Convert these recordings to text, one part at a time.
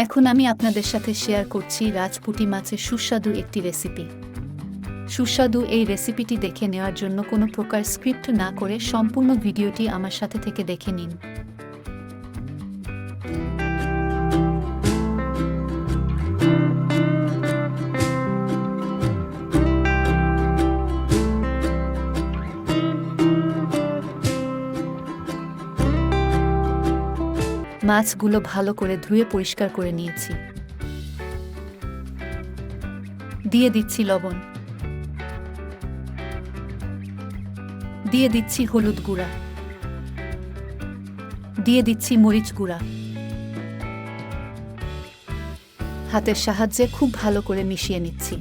এখন আমি আপনাদের সাথে শেয়ার করছি রাজপুঁটি মাছের সুস্বাদু একটি রেসিপি। সুস্বাদু এই রেসিপিটি দেখে নেওয়ার জন্য কোনো প্রকার স্ক্রিপ্ট না করে সম্পূর্ণ ভিডিওটি আমার সাথে থেকে দেখে নিন। মাছগুলো ভালো করে ধুয়ে পরিষ্কার করে নিয়েছি। দিয়ে দিচ্ছি লবণ, দিয়ে দিচ্ছি হলুদ গুঁড়া, দিয়ে দিচ্ছি মরিচ গুঁড়া। হাতের সাহায্যে খুব ভালো করে মিশিয়ে নিচ্ছি।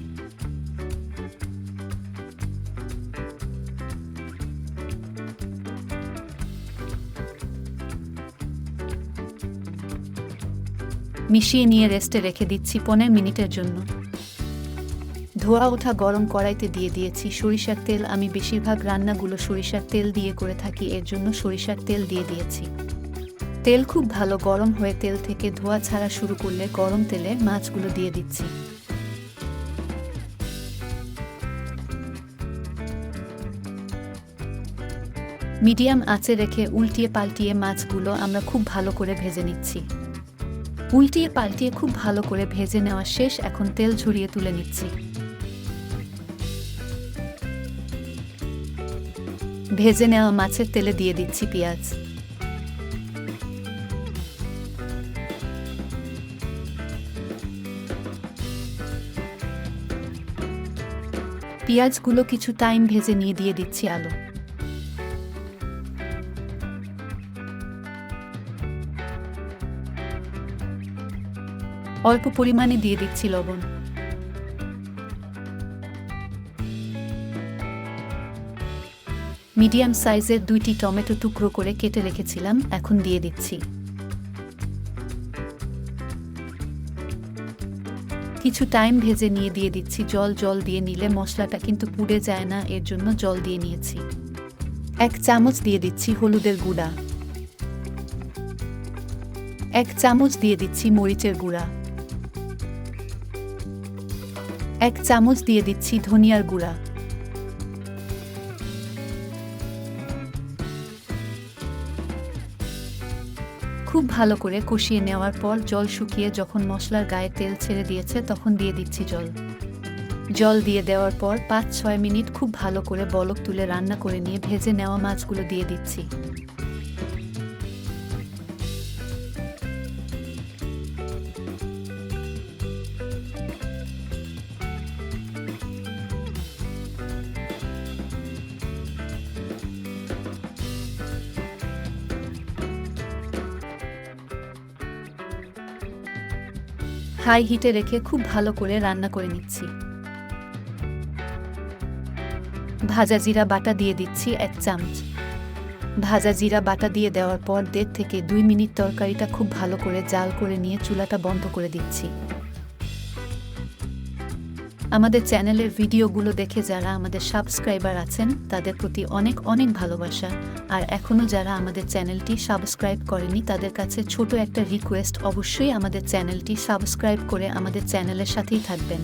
মিশিয়ে নিয়ে রেস্টে রেখে দিচ্ছি 15 মিনিটের জন্য। ধোয়া ওঠা গরম কড়াইতে দিয়ে দিয়েছি সরিষার তেল। আমি বেশিরভাগ রান্নাগুলো সরিষার তেল দিয়ে করে থাকি, এর জন্য সরিষার তেল দিয়ে দিয়েছি। তেল খুব ভালো গরম হয়ে তেল থেকে ধোয়া ছাড়া শুরু করলে গরম তেলে মাছগুলো দিয়ে দিচ্ছি। মিডিয়াম আঁচে রেখে উল্টিয়ে পাল্টিয়ে মাছগুলো আমরা খুব ভালো করে ভেজে নিচ্ছি। উল্টিয়ে পাল্টিয়ে খুব ভালো করে ভেজে নেওয়া শেষ। এখন তেল ঝরিয়ে তুলে নিচ্ছি। ভেজে নেওয়া মাছের তেলে দিয়ে দিচ্ছি পেঁয়াজ, পেঁয়াজগুলো কিছু টাইম ভেজে নিয়ে দিয়ে দিচ্ছি আলু, অল্প পরিমাণে দিয়ে দিচ্ছি লবণ, মিডিয়াম সাইজের 2টি টমেটো টুকরো করে কেটে রেখেছিলাম, এখন দিয়ে দিচ্ছি। কিছু টাইম ভেজে নিয়ে দিয়ে দিচ্ছি জল। জল দিয়ে নিলে মশলাটা কিন্তু পুড়ে যায় না, এর জন্য জল দিয়ে নিয়েছি। 1 চামচ দিয়ে দিচ্ছি হলুদের গুঁড়া, 1 চামচ দিয়ে দিচ্ছি মরিচের গুঁড়া, 1 চামচ দিয়ে দিচ্ছি ধনিয়ার গুঁড়া। খুব ভালো করে কষিয়ে নেওয়ার পর জল শুকিয়ে যখন মশলার গায়ে তেল ছেড়ে দিয়েছে তখন দিয়ে দিচ্ছি জল। জল দিয়ে দেওয়ার পর 5-6 মিনিট খুব ভালো করে বলক তুলে রান্না করে নিয়ে ভেজে নেওয়া মাছগুলো দিয়ে দিচ্ছি। হাই হিটে রেখে খুব ভালো করে রান্না করে নিচ্ছি। ভাজা জিরা বাটা দিয়ে দিচ্ছি 1 চামচ। ভাজা জিরা বাটা দিয়ে দেওয়ার পর 1.5 থেকে 2 মিনিট তরকারিটা খুব ভালো করে জাল করে নিয়ে চুলাটা বন্ধ করে দিচ্ছি। আমাদের চ্যানেলের ভিডিওগুলো দেখে যারা আমাদের সাবস্ক্রাইবার আছেন তাদের প্রতি অনেক অনেক ভালোবাসা। আর এখনও যারা আমাদের চ্যানেলটি সাবস্ক্রাইব করেনি তাদের কাছে ছোট একটা রিকোয়েস্ট, অবশ্যই আমাদের চ্যানেলটি সাবস্ক্রাইব করে আমাদের চ্যানেলের সাথেই থাকবেন।